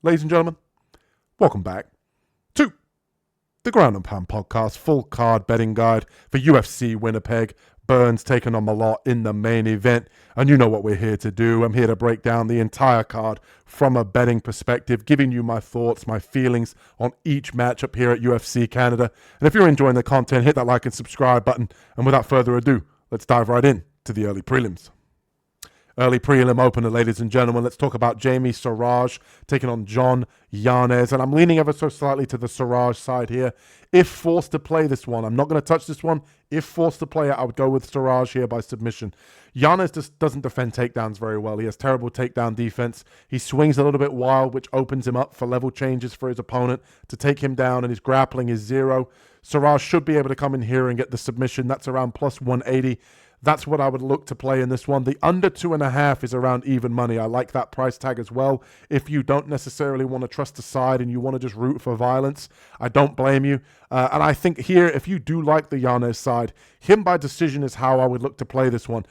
ladies and gentlemen, welcome back to the Ground and Pound Podcast, full card betting guide for UFC Winnipeg. Burns taking on Malott in the main event, and you know what we're here to do. I'm here to break down the entire card from a betting perspective, giving you my thoughts, my feelings on each matchup here at UFC Canada. And if you're enjoying the content, hit that like and subscribe button. And without further ado, let's dive right in to the early prelims. Early prelim opener, ladies and gentlemen. Let's talk about Jamie Siraj taking on John Yanez. And I'm leaning ever so slightly to the Siraj side here. If forced to play this one, I'm not going to touch this one. If forced to play it, I would go with Siraj here by submission. Yanez just doesn't defend takedowns very well. He has terrible takedown defense. He swings a little bit wild, which opens him up for level changes for his opponent to take him down, and his grappling is zero. Siraj should be able to come in here and get the submission. That's around plus 180. That's what I would look to play in this one. The under 2.5 is around even money. I like that price tag as well. If you don't necessarily want to trust the side and you want to just root for violence, I don't blame you. And I think here, if you do like the Yanez side, him by decision is how I would look to play this one.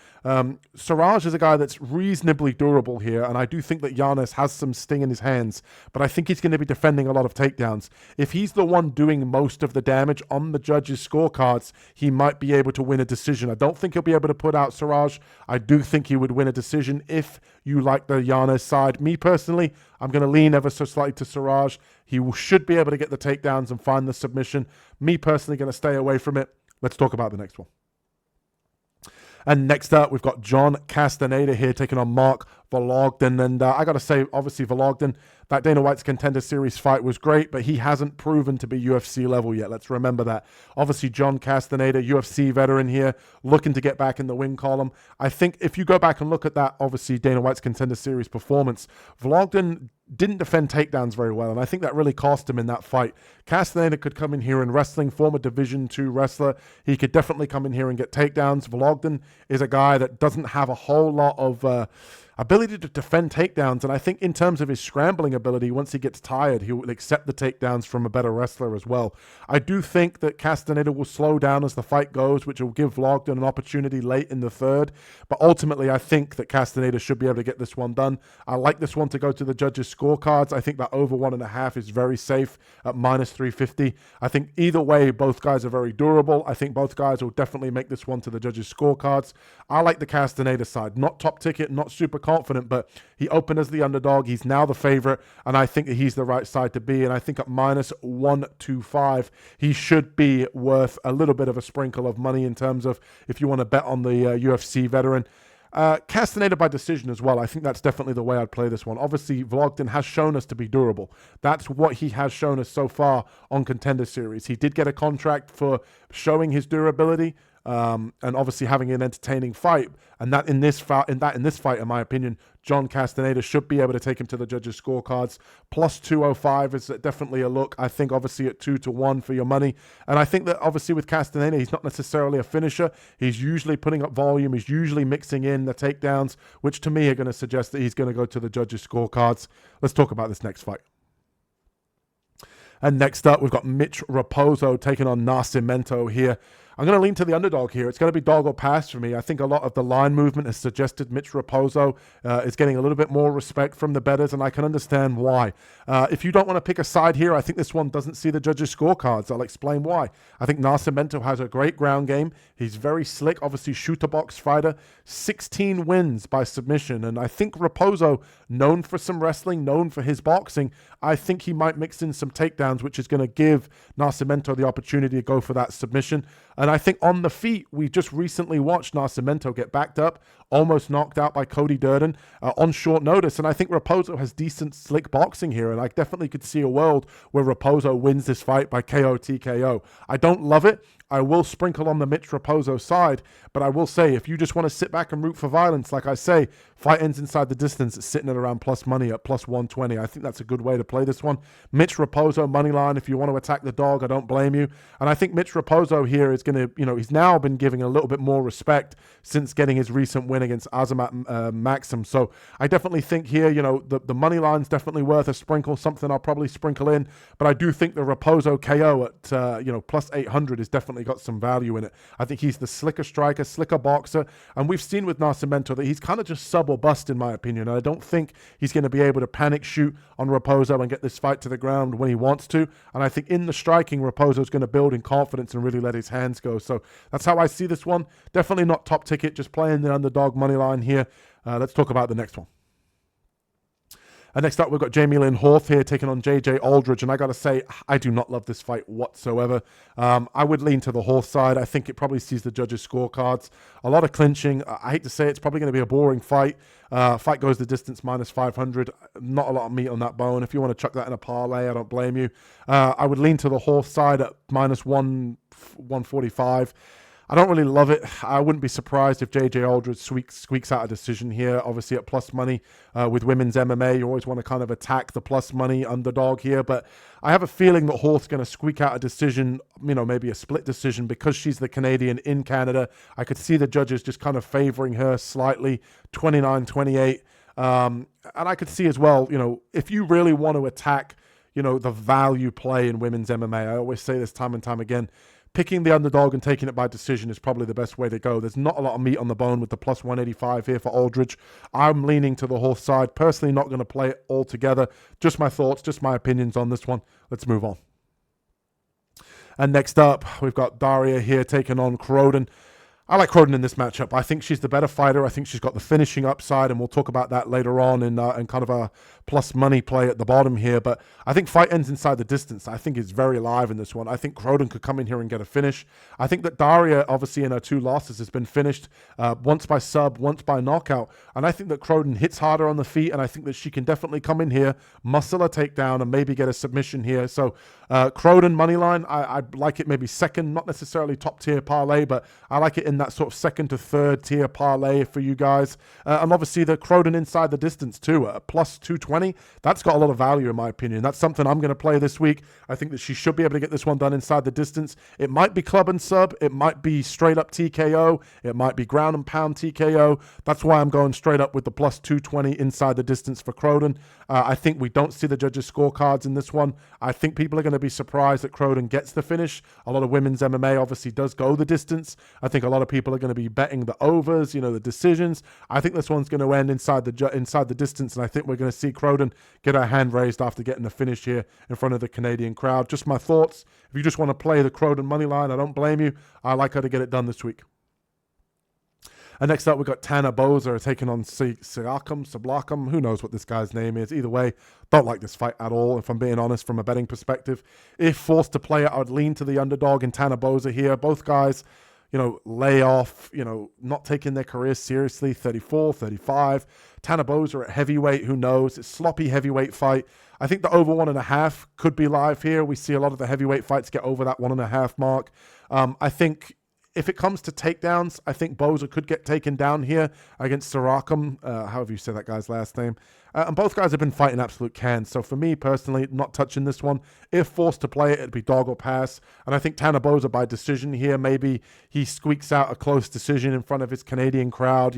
Siraj is a guy that's reasonably durable here, and I do think that Yanez has some sting in his hands, but I think he's going to be defending a lot of takedowns. If he's the one doing most of the damage on the judges' scorecards, he might be able to win a decision. I don't think he'll be able to put out Siraj. I do think he would win a decision if you like the Yanez side. Me personally, I'm going to lean ever so slightly to Siraj. He should be able to get the takedowns and find the submission. Me personally, going to stay away from it. Let's talk about the next one. And next up, we've got John Castaneda here taking on Mark Vologden. And I got to say, obviously, Vologden, that Dana White's Contender Series fight was great, but he hasn't proven to be UFC level yet. Let's remember that. Obviously, John Castaneda, UFC veteran here, looking to get back in the win column. I think if you go back and look at that, obviously, Dana White's Contender Series performance, Vologden didn't defend takedowns very well, and I think that really cost him in that fight. Castaneda could come in here in wrestling, former Division II wrestler. He could definitely come in here and get takedowns. Vologden is a guy that doesn't have a whole lot of ability to defend takedowns, and I think in terms of his scrambling ability, once he gets tired, he will accept the takedowns from a better wrestler as well. I do think that Castaneda will slow down as the fight goes, which will give Vologden an opportunity late in the third, but ultimately I think that Castaneda should be able to get this one done. I like this one to go to the judges' scorecards. I think that over 1.5 is very safe at minus 350. I think either way, both guys are very durable. I think both guys will definitely make this one to the judges' scorecards. I like the Castaneda side. Not top ticket, not super confident, but he opened as the underdog. He's now the favorite, and I think that he's the right side to be. And I think at minus 125, he should be worth a little bit of a sprinkle of money in terms of if you want to bet on the UFC veteran. Castaneda by decision as well. I think that's definitely the way I'd play this one. Obviously, Vologden has shown us to be durable. That's what he has shown us so far on Contender Series. He did get a contract for showing his durability, and obviously having an entertaining fight. And that in this fight, in my opinion, John Castaneda should be able to take him to the judges' scorecards. Plus 205 is definitely a look. I think obviously at 2-1 for your money. And I think that obviously with Castaneda, he's not necessarily a finisher. He's usually putting up volume. He's usually mixing in the takedowns, which to me are going to suggest that he's going to go to the judges' scorecards. Let's talk about this next fight. And next up, we've got Mitch Raposo taking on Nascimento here. I'm going to lean to the underdog here. It's going to be dog or pass for me. I think a lot of the line movement has suggested Mitch Raposo is getting a little bit more respect from the bettors, and I can understand why. If you don't want to pick a side here, I think this one doesn't see the judges' scorecards. I'll explain why. I think Nascimento has a great ground game. He's very slick, obviously shooter box fighter. 16 wins by submission, and I think Raposo, known for some wrestling, known for his boxing, I think he might mix in some takedowns, which is going to give Nascimento the opportunity to go for that submission. And I think on the feet, we just recently watched Nascimento get backed up, almost knocked out by Cody Durden on short notice. And I think Raposo has decent, slick boxing here. And I definitely could see a world where Raposo wins this fight by KO TKO. I don't love it. I will sprinkle on the Mitch Raposo side, but I will say, if you just want to sit back and root for violence, like I say, fight ends inside the distance. It's sitting at around plus money at plus 120. I think that's a good way to play this one. Mitch Raposo, money line. If you want to attack the dog, I don't blame you. And I think Mitch Raposo here is going to, he's now been giving a little bit more respect since getting his recent win against Azamat Maxim. So I definitely think here, the money line's definitely worth a sprinkle, something I'll probably sprinkle in. But I do think the Raposo KO at, plus 800 is definitely definitely got some value in it. I think he's the slicker striker, slicker boxer, and we've seen with Nascimento that he's kind of just sub or bust in my opinion. And I don't think he's going to be able to panic shoot on Raposo and get this fight to the ground when he wants to. And I think in the striking, Raposo's going to build in confidence and really let his hands go. So that's how I see this one. Definitely not top ticket, just playing the underdog money line here. Let's talk about the next one. And next up, we've got Jamie Lynn Horth here taking on JJ Aldridge. And I got to say, I do not love this fight whatsoever. I would lean to the Horth side. I think it probably sees the judges' scorecards. A lot of clinching. I hate to say it's probably going to be a boring fight. Fight goes the distance minus 500. Not a lot of meat on that bone. If you want to chuck that in a parlay, I don't blame you. I would lean to the Horth side at minus 145. I don't really love it. I wouldn't be surprised if JJ Aldridge squeaks out a decision here. Obviously at plus money with women's MMA, you always want to kind of attack the plus money underdog here. But I have a feeling that Horth's going to squeak out a decision, maybe a split decision because she's the Canadian in Canada. I could see the judges just kind of favoring her slightly, 29-28. And I could see as well, if you really want to attack, the value play in women's MMA, I always say this time and time again, picking the underdog and taking it by decision is probably the best way to go. There's not a lot of meat on the bone with the plus 185 here for Aldridge. I'm leaning to the Horth side. Personally, not going to play it all together. Just my thoughts, just my opinions on this one. Let's move on. And next up, we've got Daria here taking on Croden. I like Croden in this matchup. I think she's the better fighter. I think she's got the finishing upside, and we'll talk about that later on in kind of a plus money play at the bottom here. But I think fight ends inside the distance. I think it's very live in this one. I think Croden could come in here and get a finish. I think that Daria, obviously in her 2 losses, has been finished once by sub, once by knockout. And I think that Croden hits harder on the feet, and I think that she can definitely come in here, muscle a takedown, and maybe get a submission here. So Croden moneyline, I like it maybe second, not necessarily top tier parlay, but I like it in that sort of second to third tier parlay for you guys. And obviously the Croden inside the distance too, plus 220. That's got a lot of value in my opinion. That's something I'm going to play this week. I think that she should be able to get this one done inside the distance. It might be club and sub. It might be straight up TKO. It might be ground and pound TKO. That's why I'm going straight up with the plus 220 inside the distance for Croden. I think we don't see the judges' scorecards in this one. I think people are going to be surprised that Croden gets the finish. A lot of women's MMA obviously does go the distance. I think a lot of people are going to be betting the overs, the decisions. I think this one's going to end inside the distance, and I think we're going to see Croden get her hand raised after getting the finish here in front of the Canadian crowd. Just my thoughts. If you just want to play the Croden money line, I don't blame you. I like her to get it done this week. And next up, we've got Tanner Boser taking on Siakam, who knows what this guy's name is. Either way, don't like this fight at all, if I'm being honest, from a betting perspective. If forced to play it, I would lean to the underdog in Tanner Boser here. Both guys, lay off, not taking their careers seriously, 34, 35. Tanner Boser at heavyweight, who knows? It's a sloppy heavyweight fight. I think the over 1.5 could be live here. We see a lot of the heavyweight fights get over that 1.5 mark. I think if it comes to takedowns, I think Boser could get taken down here against Siakam, however you say that guy's last name. And both guys have been fighting absolute cans. So for me personally, not touching this one. If forced to play it, it'd be dog or pass. And I think Tanner Boser by decision here, maybe he squeaks out a close decision in front of his Canadian crowd.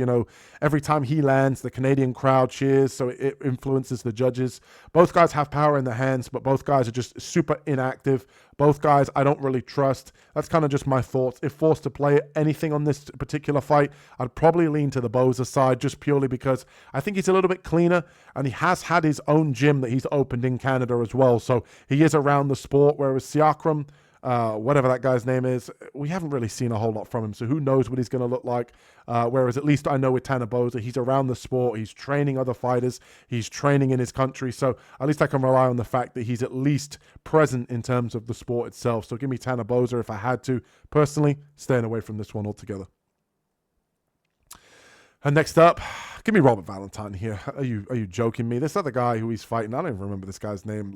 Every time he lands, the Canadian crowd cheers, so it influences the judges. Both guys have power in their hands, but both guys are just super inactive. Both guys I don't really trust. That's kind of just my thoughts. If forced to play anything on this particular fight, I'd probably lean to the Boser side just purely because I think he's a little bit cleaner, and he has had his own gym that he's opened in Canada as well. So he is around the sport, whereas Siakam, whatever that guy's name is, we haven't really seen a whole lot from him. So who knows what he's going to look like. Whereas at least I know with Tanner Boser, he's around the sport. He's training other fighters. He's training in his country. So at least I can rely on the fact that he's at least present in terms of the sport itself. So give me Tanner Boser if I had to. Personally, staying away from this one altogether. And next up, give me Robert Valentine here. Are you joking me? This other guy who he's fighting, I don't even remember this guy's name,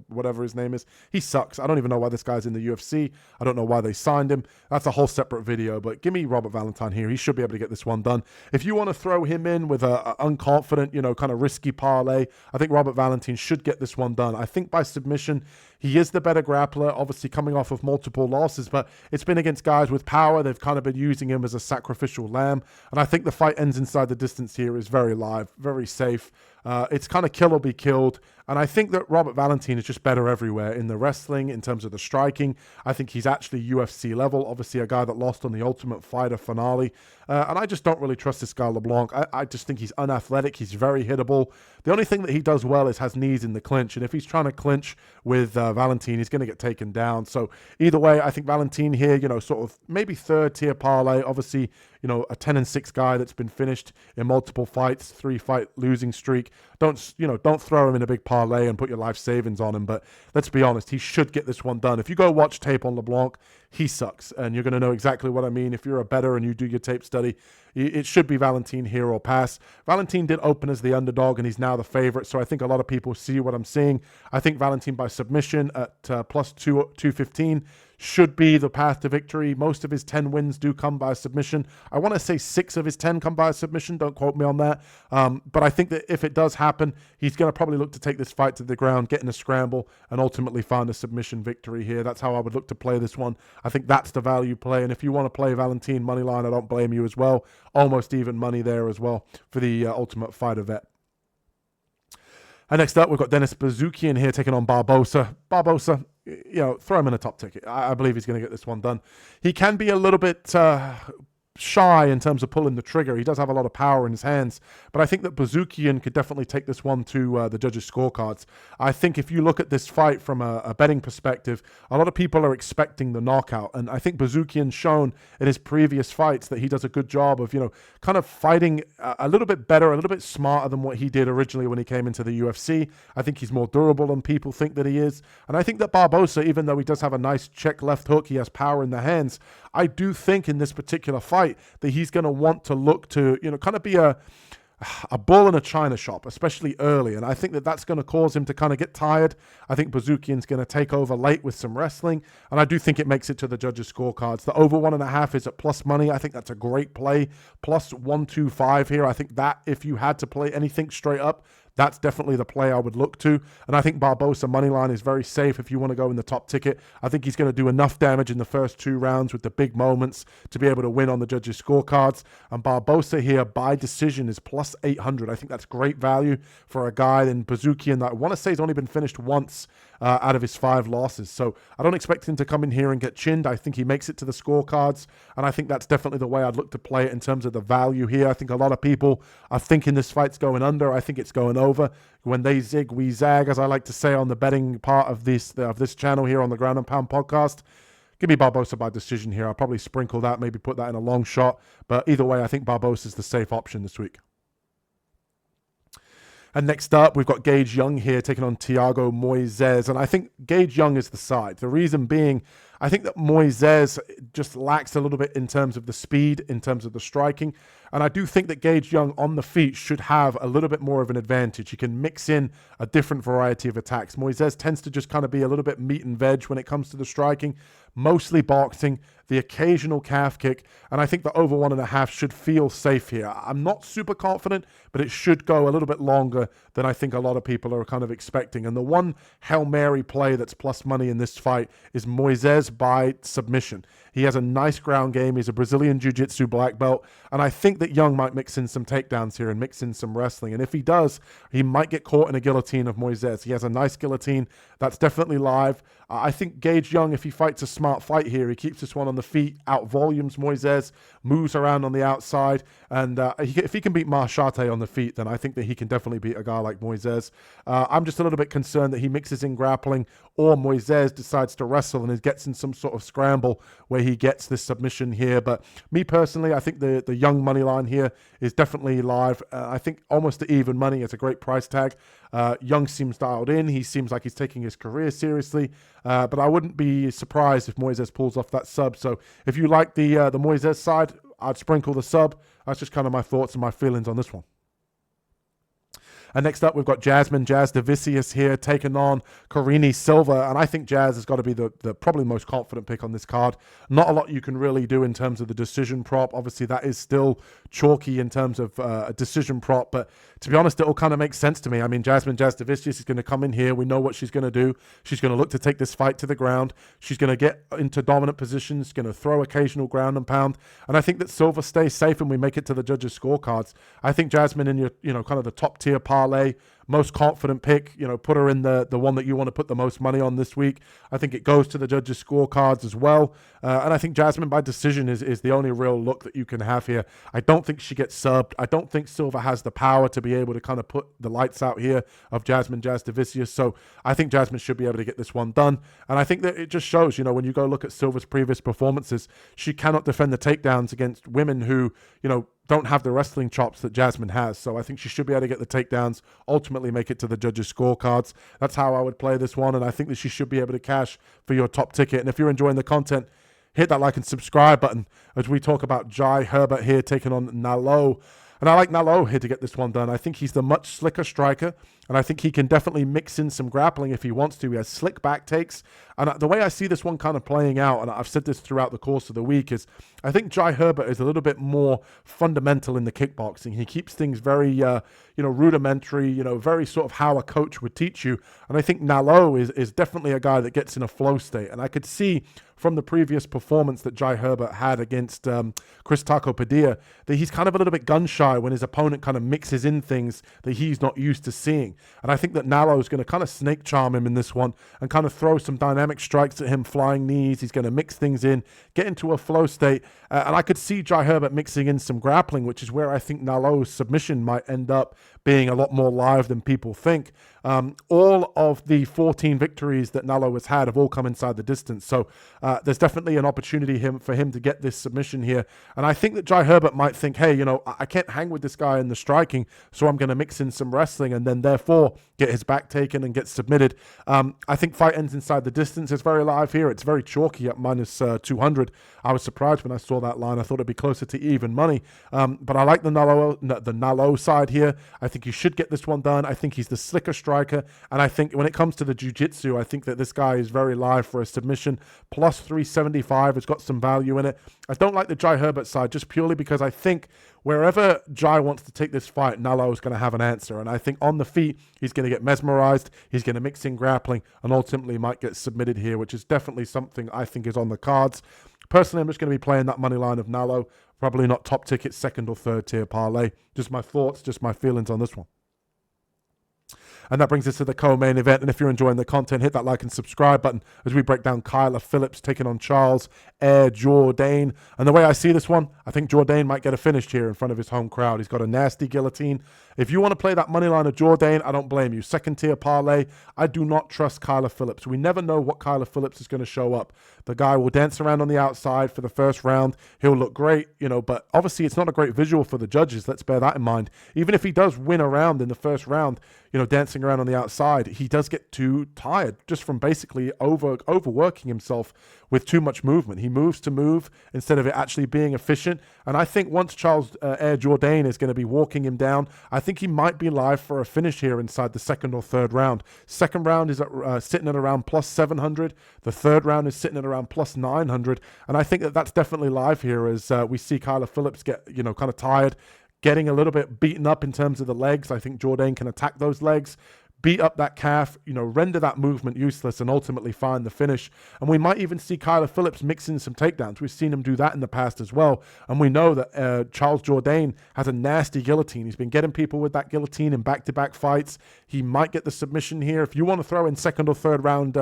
whatever his name is. He sucks. I don't even know why this guy's in the UFC. I don't know why they signed him. That's a whole separate video, but give me Robert Valentine here. He should be able to get this one done. If you want to throw him in with a unconfident, kind of risky parlay, I think Robert Valentine should get this one done. I think by submission, he is the better grappler, obviously coming off of multiple losses, but it's been against guys with power. They've kind of been using him as a sacrificial lamb, and I think the fight ends inside the distance here is very live, very safe. It's kind of kill or be killed. And I think that Robert Valentin is just better everywhere in the wrestling, in terms of the striking. I think he's actually UFC level. Obviously, a guy that lost on the Ultimate Fighter finale. And I just don't really trust this guy LeBlanc. I just think he's unathletic. He's very hittable. The only thing that he does well is has knees in the clinch. And if he's trying to clinch with Valentin, he's going to get taken down. So either way, I think Valentin here, sort of maybe third tier parlay. Obviously, a 10-6 guy that's been finished in multiple fights, 3-fight losing streak. Don't throw him in a big parlay and put your life savings on him. But let's be honest, he should get this one done. If you go watch tape on LeBlanc, he sucks. And you're going to know exactly what I mean. If you're a bettor and you do your tape study, it should be Valentin here or pass. Valentin did open as the underdog, and he's now the favorite. So I think a lot of people see what I'm seeing. I think Valentin by submission at plus 215 should be the path to victory. Most of his 10 wins do come by submission. I want to say 6 of his 10 come by submission. Don't quote me on that. But I think that if it does happen, he's going to probably look to take this fight to the ground, get in a scramble, and ultimately find a submission victory here. That's how I would look to play this one. I think that's the value play. And if you want to play Valentin moneyline, I don't blame you as well. Almost even money there as well for the Ultimate Fighter vet. And next up, we've got Denis Bazoukian here taking on Barbosa. Barbosa, throw him in a top ticket. I believe he's going to get this one done. He can be a little bit shy in terms of pulling the trigger. He does have a lot of power in his hands, but I think that Bazoukian could definitely take this one to the judges' scorecards. I think if you look at this fight from a betting perspective, a lot of people are expecting the knockout, and I think Bazoukian's shown in his previous fights that he does a good job of, kind of fighting a little bit better, a little bit smarter than what he did originally when he came into the UFC. I think he's more durable than people think that he is, and I think that Barbosa, even though he does have a nice check left hook, he has power in the hands. I do think in this particular fight that he's going to want to look to, kind of be a bull in a china shop, especially early. And I think that that's going to cause him to kind of get tired. I think Bazoukian's going to take over late with some wrestling. And I do think it makes it to the judges' scorecards. The over 1.5 is at plus money. I think that's a great play. Plus 125 here. I think that if you had to play anything straight up, that's definitely the play I would look to. And I think Barbosa moneyline is very safe if you want to go in the top ticket. I think he's going to do enough damage in the first 2 rounds with the big moments to be able to win on the judges' scorecards. And Barbosa here by decision is plus 800. I think that's great value for a guy in Bazoukian that I want to say has only been finished once out of his 5 losses. So I don't expect him to come in here and get chinned. I think he makes it to the scorecards, and I think that's definitely the way I'd look to play it in terms of the value here. I think a lot of people are thinking this fight's going under. I think it's going over. When they zig, we zag, as I like to say on the betting part of this channel here on the Ground and Pound podcast. Give me Barbosa by decision here. I'll probably sprinkle that, maybe put that in a long shot. But either way, I think Barbosa is the safe option this week. And next up, we've got Gage Young here taking on Thiago Moises. And I think Gage Young is the side. The reason being, I think that Moises just lacks a little bit in terms of the speed, in terms of the striking. And I do think that Gage Young on the feet should have a little bit more of an advantage. He can mix in a different variety of attacks. Moises tends to just kind of be a little bit meat and veg when it comes to the striking, mostly boxing, the occasional calf kick, and I think the over 1.5 should feel safe here. I'm not super confident, but it should go a little bit longer than I think a lot of people are kind of expecting. And the one Hail Mary play that's plus money in this fight is Moises by submission. He has a nice ground game. He's a Brazilian Jiu-Jitsu black belt, and I think that Young might mix in some takedowns here and mix in some wrestling. And if he does, he might get caught in a guillotine of Moises. He has a nice guillotine. That's definitely live. I think Gage Young, if he fights a smart fight here, he keeps this one on the feet, out volumes Moises, moves around on the outside, and if he can beat Marchate on the feet, then I think that he can definitely beat a guy like Moises. I'm just a little bit concerned that he mixes in grappling, or Moises decides to wrestle and gets in some sort of scramble where he gets this submission here. But me personally, I think the Young money line here is definitely live. I think almost to even money. It's a great price tag. Young seems dialed in. He seems like he's taking his career seriously. But I wouldn't be surprised if Moises pulls off that sub. So if you like the Moises side, I'd sprinkle the sub. That's just kind of my thoughts and my feelings on this one. And next up, we've got Jazz Davicius here taking on Corini Silva. And I think Jazz has got to be the probably most confident pick on this card. Not a lot you can really do in terms of the decision prop. Obviously, that is still chalky in terms of a decision prop, but to be honest, it all kind of makes sense to me. I mean, Jasmine Jasudavicius is going to come in here. We know what she's going to do. She's going to look to take this fight to the ground. She's going to get into dominant positions, going to throw occasional ground and pound. And I think that Silva stays safe and we make it to the judges' scorecards. I think Jasmine in your, kind of the top tier parlay, most confident pick, put her in the one that you want to put the most money on this week. I think it goes to the judges' scorecards as well. And I think Jasmine by decision is the only real look that you can have here. I don't think she gets subbed. I don't think Silva has the power to be able to kind of put the lights out here of Jasmine Jasudavicius. So I think Jasmine should be able to get this one done. And I think that it just shows, when you go look at Silva's previous performances, she cannot defend the takedowns against women who, don't have the wrestling chops that Jasmine has. So I think she should be able to get the takedowns, ultimately make it to the judges' scorecards. That's how I would play this one, and I think that she should be able to cash for your top ticket. And if you're enjoying the content, hit that like and subscribe button as we talk about Jai Herbert here taking on Nalo. And I like Nalo here to get this one done. I think he's the much slicker striker, and I think he can definitely mix in some grappling if he wants to. He has slick back takes. And the way I see this one kind of playing out, and I've said this throughout the course of the week, is I think Jai Herbert is a little bit more fundamental in the kickboxing. He keeps things very, rudimentary, very sort of how a coach would teach you. And I think Nalo is definitely a guy that gets in a flow state. And I could see from the previous performance that Jai Herbert had against Chris Taco Padilla that he's kind of a little bit gun shy when his opponent kind of mixes in things that he's not used to seeing. And I think that Nalo is going to kind of snake charm him in this one and kind of throw some dynamic strikes at him, flying knees. He's going to mix things in, get into a flow state. And I could see Jai Herbert mixing in some grappling, which is where I think Nalo's submission might end up being a lot more live than people think. All of the 14 victories that Nalo has had have all come inside the distance. So there's definitely an opportunity for him to get this submission here. And I think that Jai Herbert might think, hey, I can't hang with this guy in the striking, so I'm going to mix in some wrestling and then therefore get his back taken and get submitted. I think fight ends inside the distance. It's very live here. It's very chalky at minus 200. I was surprised when I saw that line. I thought it'd be closer to even money. But I like the Nalo side here. I think he should get this one done. I think he's the slicker striker. And I think when it comes to the jiu-jitsu, I think that this guy is very live for a submission. Plus 375 has got some value in it. I don't like the Jai Herbert side just purely because I think wherever Jai wants to take this fight, Nalo is going to have an answer. And I think on the feet, he's going to get mesmerized. He's going to mix in grappling and ultimately might get submitted here, which is definitely something I think is on the cards. Personally, I'm just going to be playing that money line of Nalo. Probably not top ticket, second or third tier parlay. Just my thoughts, just my feelings on this one. And that brings us to the co-main event. And if you're enjoying the content, hit that like and subscribe button as we break down Kyler Phillips taking on Charles Air Jourdain. And the way I see this one, I think Jourdain might get a finish here in front of his home crowd. He's got a nasty guillotine. If you want to play that money line of Jourdain, I don't blame you. Second tier parlay, I do not trust Kyler Phillips. We never know what Kyler Phillips is going to show up. The guy will dance around on the outside for the first round. He'll look great, but obviously it's not a great visual for the judges. Let's bear that in mind. Even if he does win a round in the first round, dancing around on the outside, he does get too tired just from basically overworking himself with too much movement. He moves to move instead of it actually being efficient. And I think once Charles Air Jourdain is going to be walking him down, I think he might be live for a finish here inside the second or third round. Second round is sitting at around plus 700. The third round is sitting at around plus 900. And I think that that's definitely live here as we see Kyler Phillips get, kind of tired, getting a little bit beaten up in terms of the legs. I think Jourdain can attack those legs, beat up that calf, render that movement useless and ultimately find the finish. And we might even see Kyler Phillips mix in some takedowns. We've seen him do that in the past as well. And we know that Charles Jourdain has a nasty guillotine. He's been getting people with that guillotine in back-to-back fights. He might get the submission here. If you want to throw in second or third round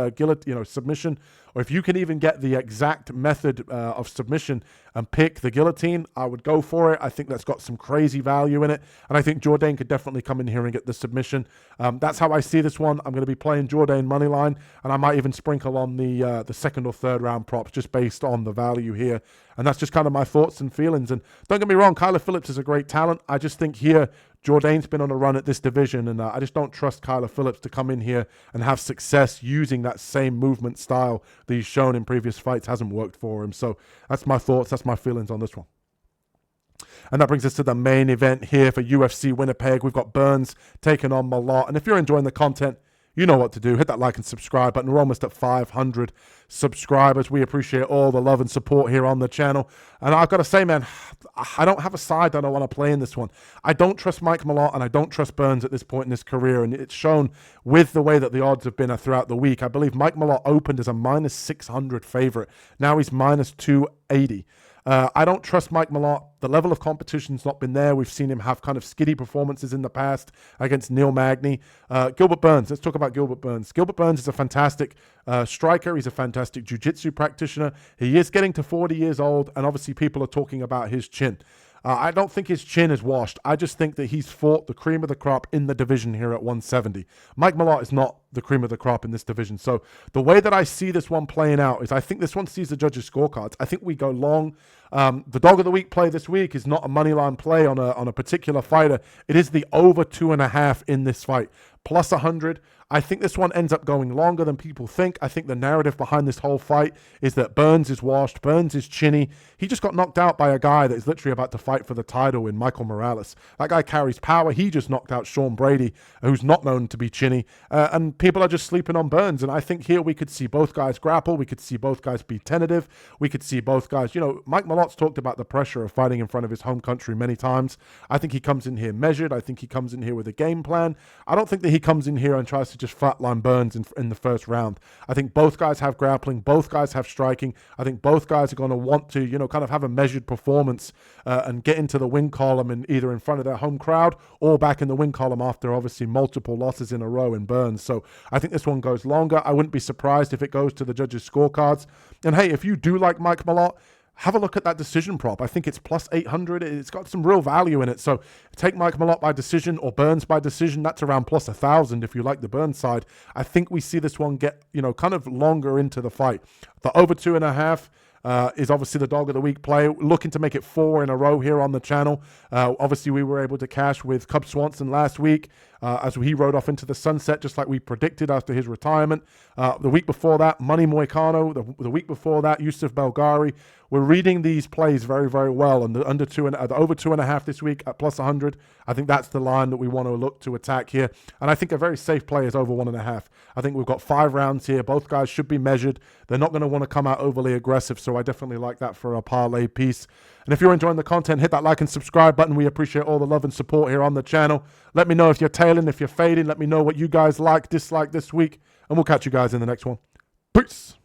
submission, or if you can even get the exact method of submission and pick the guillotine, I would go for it. I think that's got some crazy value in it. And I think Jourdain could definitely come in here and get the submission. That's how I see this one. I'm going to be playing Jourdain money line, and I might even sprinkle on the second or third round props just based on the value here. And that's just kind of my thoughts and feelings. And don't get me wrong, Kyler Phillips is a great talent. I just think here, Jourdain's been on a run at this division, and I just don't trust Kyler Phillips to come in here and have success using that same movement style that he's shown in previous fights. Hasn't worked for him. So that's my thoughts. That's my feelings on this one. And that brings us to the main event here for UFC Winnipeg. We've got Burns taking on Malott. And if you're enjoying the content, you know what to do. Hit that like and subscribe button. We're almost at 500 subscribers. We appreciate all the love and support here on the channel. And I've got to say, man, I don't have a side that I want to play in this one. I don't trust Mike Malott and I don't trust Burns at this point in his career, and it's shown with the way that the odds have been throughout the week. I believe Mike Malott opened as a minus 600 favorite. Now he's minus 280. I don't trust Mike Malott. The level of competition's not been there. We've seen him have kind of skiddy performances in the past against Neil Magny. Gilbert Burns. Let's talk about Gilbert Burns. Gilbert Burns is a fantastic striker. He's a fantastic jiu-jitsu practitioner. He is getting to 40 years old, and obviously people are talking about his chin. I don't think his chin is washed. I just think that he's fought the cream of the crop in the division here at 170. Mike Malott is not the cream of the crop in this division. So the way that I see this one playing out is I think this one sees the judges' scorecards. I think we go long. The dog of the week play this week is not a money line play on a particular fighter. It is the over 2.5 in this fight, plus 100. I think this one ends up going longer than people think. I think the narrative behind this whole fight is that Burns is washed, Burns is chinny. He just got knocked out by a guy that is literally about to fight for the title in Michael Morales. That guy carries power. He just knocked out Sean Brady, who's not known to be chinny. And people are just sleeping on Burns. And I think here we could see both guys grapple. We could see both guys be tentative. We could see both guys, Mike Malott's talked about the pressure of fighting in front of his home country many times. I think he comes in here measured. I think he comes in here with a game plan. I don't think that he comes in here and tries to just flatline Burns in the first round. I think both guys have grappling. Both guys have striking. I think both guys are going to want to, kind of have a measured performance and get into the win column and either in front of their home crowd or back in the win column after obviously multiple losses in a row in Burns. So I think this one goes longer. I wouldn't be surprised if it goes to the judges' scorecards. And hey, if you do like Mike Malott, have a look at that decision prop. I think it's plus 800. It's got some real value in it. So take Mike Malott by decision or Burns by decision. That's around plus 1,000 if you like the Burns side. I think we see this one get, kind of longer into the fight. The over 2.5 is obviously the dog of the week play. Looking to make it 4 in a row here on the channel. Obviously, we were able to cash with Cub Swanson last week as he rode off into the sunset, just like we predicted after his retirement. The week before that, Money Moicano. The week before that, Yusuf Belgari. We're reading these plays very, very well. And the over 2.5 this week at plus 100, I think that's the line that we want to look to attack here. And I think a very safe play is over 1.5. I think we've got 5 rounds here. Both guys should be measured. They're not going to want to come out overly aggressive. So I definitely like that for a parlay piece. And if you're enjoying the content, hit that like and subscribe button. We appreciate all the love and support here on the channel. Let me know if you're tailing, if you're fading. Let me know what you guys like, dislike this week. And we'll catch you guys in the next one. Peace.